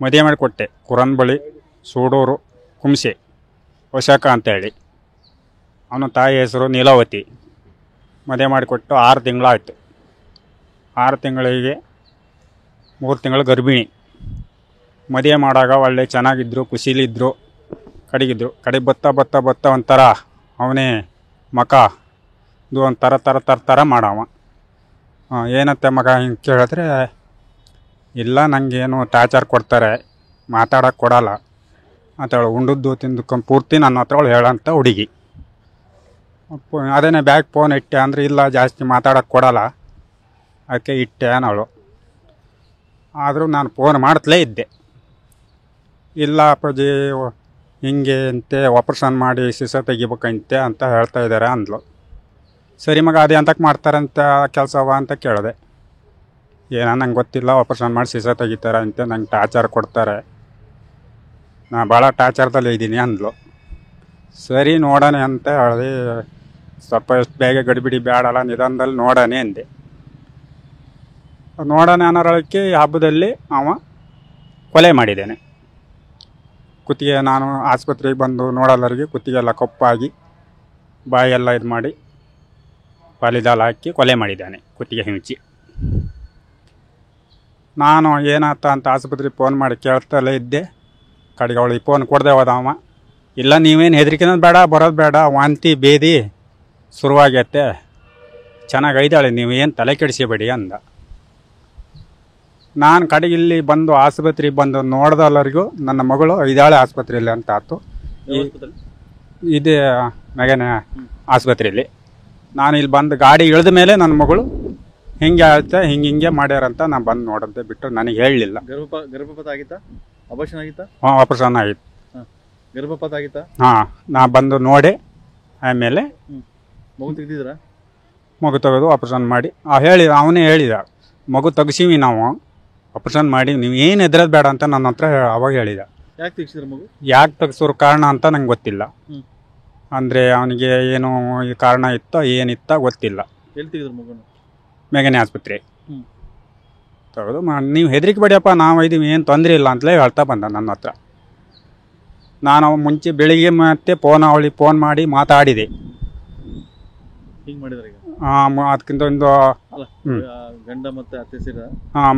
ಮದುವೆ ಮಾಡಿಕೊಟ್ಟೆ. ಕುರನ್ಬಳಿ, ಸೂಡೂರು, ಕುಂಸೆ, ವಶಾಕ ಅಂತೇಳಿ. ಅವನ ತಾಯಿ ಹೆಸರು ನೀಲಾವತಿ. ಮದುವೆ ಮಾಡಿಕೊಟ್ಟು 6 ತಿಂಗಳಾಯಿತು. 6 ತಿಂಗಳಿಗೆ 3 ತಿಂಗಳು ಗರ್ಭಿಣಿ. ಮದುವೆ ಮಾಡಾಗ ಒಳ್ಳೆ ಚೆನ್ನಾಗಿದ್ದರು, ಖುಷಿಲಿದ್ದರು, ಕಡೆಗಿದ್ರು. ಕಡೆ ಬತ್ತ ಒಂಥರ ಅವನೇ ಮಕ ಇದು ಒಂಥರ ಮಾಡವ. ಏನತ್ತೆ ಮಗ ಹಿಂಗೆ ಕೇಳಿದ್ರೆ, ಇಲ್ಲ ನನಗೇನು ಟಾರ್ಚರ್ ಕೊಡ್ತಾರೆ, ಮಾತಾಡೋಕ್ಕೆ ಕೊಡಲ್ಲ ಅಂತ ಹೇಳಿ. ಉಂಡದ್ದು ತಿಂದುಕೊಂಡು ಪೂರ್ತಿ ನನ್ನ ಹತ್ರ ಅವಳು ಹೇಳೋಂಥ ಹುಡುಗಿ. ಅದೇನೇ ಬ್ಯಾಗ್ ಫೋನ್ ಇಟ್ಟೆ ಅಂದರೆ, ಇಲ್ಲ ಜಾಸ್ತಿ ಮಾತಾಡೋಕ್ಕೆ ಕೊಡಲ್ಲ, ಅದಕ್ಕೆ ಇಟ್ಟೆ ಅನ್ನೋಳು. ಆದರೂ ನಾನು ಫೋನ್ ಮಾಡ್ತಲೇ ಇದ್ದೆ. ಇಲ್ಲ ಅಪ್ಪಾಜಿ ಹಿಂಗೆ ಅಂತೆ, ಆಪ್ರೇಷನ್ ಮಾಡಿ ಸಿಸ ತೆಗಿಬೇಕಂತೆ ಅಂತ ಹೇಳ್ತಾ ಇದ್ದಾರೆ ಅಂದ್ಲು. ಸರಿ ಮಗ, ಅದೇ ಅಂತಕ್ಕೆ ಮಾಡ್ತಾರಂತ ಕೆಲಸವ ಅಂತ ಕೇಳಿದೆ. ಏನೋ ನಂಗೆ ಗೊತ್ತಿಲ್ಲ, ಆಪ್ರೇಷನ್ ಮಾಡಿ ಸಿಸ ತೆಗಿತಾರೆ ಅಂತೆ, ನಂಗೆ ಟಾರ್ಚರ್ ಕೊಡ್ತಾರೆ, ನಾ ಭಾಳ ಟಾರ್ಚರ್ದಲ್ಲಿ ಇದ್ದೀನಿ ಅಂದ್ಲು. ಸರಿ ನೋಡೋಣ ಅಂತ ಹೇಳಿದೆ. ಸ್ವಲ್ಪ ಎಷ್ಟು ಬೇಗ ಗಡಿಬಿಡಿ ಬೇಡಲ್ಲ, ನಿಧಾನದಲ್ಲಿ ನೋಡೋಣ ಅಂದೆ. ನೋಡೋಣ ಅನ್ನೋರಳಕ್ಕೆ ಹಬ್ಬದಲ್ಲಿ ಅವ ಕೊಲೆ ಮಾಡಿದ್ದೇನೆ. ಕುತ್ತಿಗೆ ನಾನು ಆಸ್ಪತ್ರೆಗೆ ಬಂದು ನೋಡೋಲ್ಲರಿಗೆ ಕುತ್ತಿಗೆಲ್ಲ ಕಪ್ಪಾಗಿ ಬಾಯೆಲ್ಲ ಇದು ಮಾಡಿ ಪಾಲಿದಾಲ್ ಹಾಕಿ ಕೊಲೆ ಮಾಡಿದ್ದಾನೆ, ಕುತ್ತಿಗೆ ಹಿಂಚಿ. ನಾನು ಏನಾತ ಅಂತ ಆಸ್ಪತ್ರೆಗೆ ಫೋನ್ ಮಾಡಿ ಕೇಳ್ತಲೇ ಇದ್ದೆ. ಕಡೆಗೆ ಅವಳಿಗೆ ಫೋನ್ ಕೊಡದೆ ಹೋದ ಅವ. ಇಲ್ಲ ನೀವೇನು ಹೆದರಿಕೆನೋದು ಬೇಡ, ಬರೋದು ಬೇಡ, ವಾಂತಿ ಬೇದಿ ಶುರುವಾಗೈತೆ, ಚೆನ್ನಾಗಿ ಐದಾಳೆ, ನೀವು ಏನು ತಲೆ ಕೆಡಿಸಿಬೇಡಿ ಅಂದ. ನಾನು ಕಡೆಗೆ ಇಲ್ಲಿ ಬಂದು ಆಸ್ಪತ್ರೆಗೆ ಬಂದು ನೋಡ್ದಲ್ಲರಿಗೂ ನನ್ನ ಮಗಳು ಐದಾಳೆ ಆಸ್ಪತ್ರೆಯಲ್ಲಿ ಅಂತ ಆಯ್ತು. ಇದೇ ಮೆಗನೆ ಆಸ್ಪತ್ರೆಯಲ್ಲಿ ನಾನು ಇಲ್ಲಿ ಬಂದು ಗಾಡಿ ಇಳಿದ ಮೇಲೆ ನನ್ನ ಮಗಳು ಹಿಂಗೆ ಆಯ್ತಾ, ಹಿಂಗೆ ಮಾಡ್ಯಾರಂತ ನಾನು ಬಂದು ನೋಡಂತೆ ಬಿಟ್ಟು ನನಗೆ ಹೇಳಲಿಲ್ಲ. ಗರ್ಭಪಾತ ಆಗಿತ್ತಾ? ಆಪರೇಷನ್ ಆಗಿತ್ತಾ? ಹಾಂ, ಆಪರೇಷನ್ ಆಗಿತ್ತು. ಗರ್ಭಪಾತ ಆಗಿತ್ತಾ? ಹಾಂ, ನಾ ಬಂದು ನೋಡಿ ಆಮೇಲೆ ಮಗು ತೆಗ್ದಿದ್ರಾ? ಮಗು ತೆಗೆದು ಆಪರೇಷನ್ ಮಾಡಿ ಅವನೇ ಹೇಳಿದ, ಮಗು ತೆಗ್ಸೀವಿ ನಾವು, ಆಪರೇಷನ್ ಮಾಡಿ, ನೀವು ಏನು ಹೆದರೋದು ಬೇಡ ಅಂತ ನನ್ನ ಹತ್ರ ಅವಾಗ ಹೇಳಿದ. ಯಾಕೆ ತೆಗ್ಸಿದ್ರು ಮಗು? ಯಾಕೆ ತೆಗ್ಸೋರು ಕಾರಣ ಅಂತ ನಂಗೆ ಗೊತ್ತಿಲ್ಲ. ಅಂದರೆ ಅವನಿಗೆ ಏನು ಈ ಕಾರಣ ಇತ್ತೋ ಏನಿತ್ತ ಗೊತ್ತಿಲ್ಲ. ಎಲ್ಲಿ ತೆಗೆದ್ರು ಮಗುನ? ಮೇಘನೆ ಆಸ್ಪತ್ರೆ ತೆಗೆದು ನೀವು ಹೆದರಿಕೆ ಬೇಡಿಯಪ್ಪ, ನಾವು ಇದೀವಿ, ಏನು ತೊಂದರೆ ಇಲ್ಲ ಅಂತಲೇ ಹೇಳ್ತಾ ಬಂದ ನನ್ನ ಹತ್ರ. ನಾನು ಮುಂಚೆ ಬೆಳಿಗ್ಗೆ ಮತ್ತೆ ಅವಳಿಗೆ ಫೋನ್ ಮಾಡಿ ಮಾತಾಡಿದೆ. ಹಿಂಗೆ ಮಾಡಿದ್ರೆ ಅದಕ್ಕಿಂತ ಒಂದು ಗಂಡ ಮತ್ತೆ ಅತ್ತೆ ಸೇರ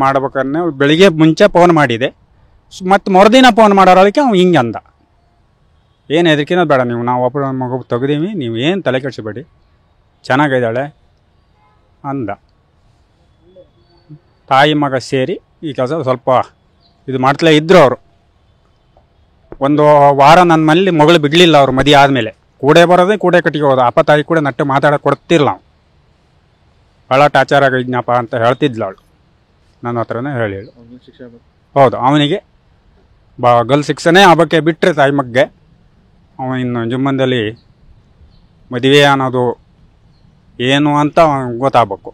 ಮಾಡ್ಬೇಕಾದ್ರೆ ಬೆಳಿಗ್ಗೆ ಮುಂಚೆ ಫೋನ್ ಮಾಡಿದೆ. ಮತ್ತು ಮರುದಿನ ಫೋನ್ ಮಾಡೋರೊಳಗೆ ಅವ್ನು ಹಿಂಗೆ ಅಂದ, ಏನು ಹೆದರಿಕೆನೋ ಬೇಡ, ನೀವು ನಾವು ಒಬ್ಬರು ಮಗು ತೆಗ್ದೀವಿ, ನೀವು ಏನು ತಲೆ ಕೆಡಿಸಬೇಡಿ, ಚೆನ್ನಾಗಿದ್ದಾಳೆ ಅಂದ. ತಾಯಿ ಮಗ ಸೇರಿ ಈ ಕೆಲಸ ಸ್ವಲ್ಪ ಇದು ಮಾಡ್ತಲೇ ಇದ್ದರು. ಅವರು ಒಂದು ವಾರ ನನ್ನ ಮನೇಲಿ ಮಗಳು ಬಿಡಲಿಲ್ಲ. ಅವರು ಮದುವೆ ಆದಮೇಲೆ ಕೂಡೆ ಬರೋದೇ ಕೂಡೆ ಕಟ್ಟಿಗೆ ಹೋದ. ಅಪ್ಪ ತಾಯಿ ಕೂಡ ನಟ್ಟು ಮಾತಾಡೋಕೆ ಕೊಡ್ತಿಲ್ಲ. ನಾವು ಭಾಳ ಟಾರ್ಚರ್ ಆಗಿದ್ನಪ್ಪ ಅಂತ ಹೇಳ್ತಿದ್ಲ ಅವಳು, ನನ್ನ ಹತ್ರನೇ ಹೇಳಿಳು. ಹೌದು, ಅವನಿಗೆ ಗಲ್ ಶಿಕ್ಷೆನೇ ಹಬ್ಬಕ್ಕೆ ಬಿಟ್ಟರೆ ತಾಯಿ ಮಗ್ಗೆ ಅವ ಇನ್ನು ಜೀವನದಲ್ಲಿ ಮದುವೆ ಅನ್ನೋದು ಏನು ಅಂತ ಗೊತ್ತಾಗಬೇಕು.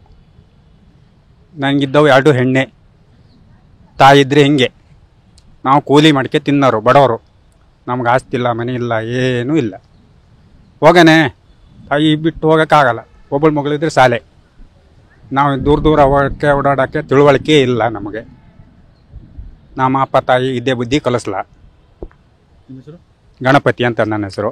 ನನಗಿದ್ದವು 2 ಹೆಣ್ಣೆ. ತಾಯಿ ಇದ್ದರೆ ಹಿಂಗೆ, ನಾವು ಕೂಲಿ ಮಾಡ್ಕೆ ತಿನ್ನೋರು, ಬಡವರು, ನಮ್ಗೆ ಆಸ್ತಿ ಇಲ್ಲ, ಮನೆ ಇಲ್ಲ, ಏನೂ ಇಲ್ಲ. ಹೋಗನೆ ತಾಯಿ ಬಿಟ್ಟು ಹೋಗೋಕ್ಕಾಗಲ್ಲ. ಒಬ್ಬಳು ಮಗಳಿದ್ರೆ ಶಾಲೆ, ನಾವು ದೂರ ಹೋಗೋಕ್ಕೆ ಓಡಾಡೋಕ್ಕೆ ತಿಳುವಳಿಕೆ ಇಲ್ಲ ನಮಗೆ. ನಮ್ಮ ಅಪ್ಪ ತಾಯಿ ಇದೇ ಬುದ್ಧಿ ಕಲಿಸ್ಲ. ಗಣಪತಿ ಅಂತ ನನ್ನ ಹೆಸರು.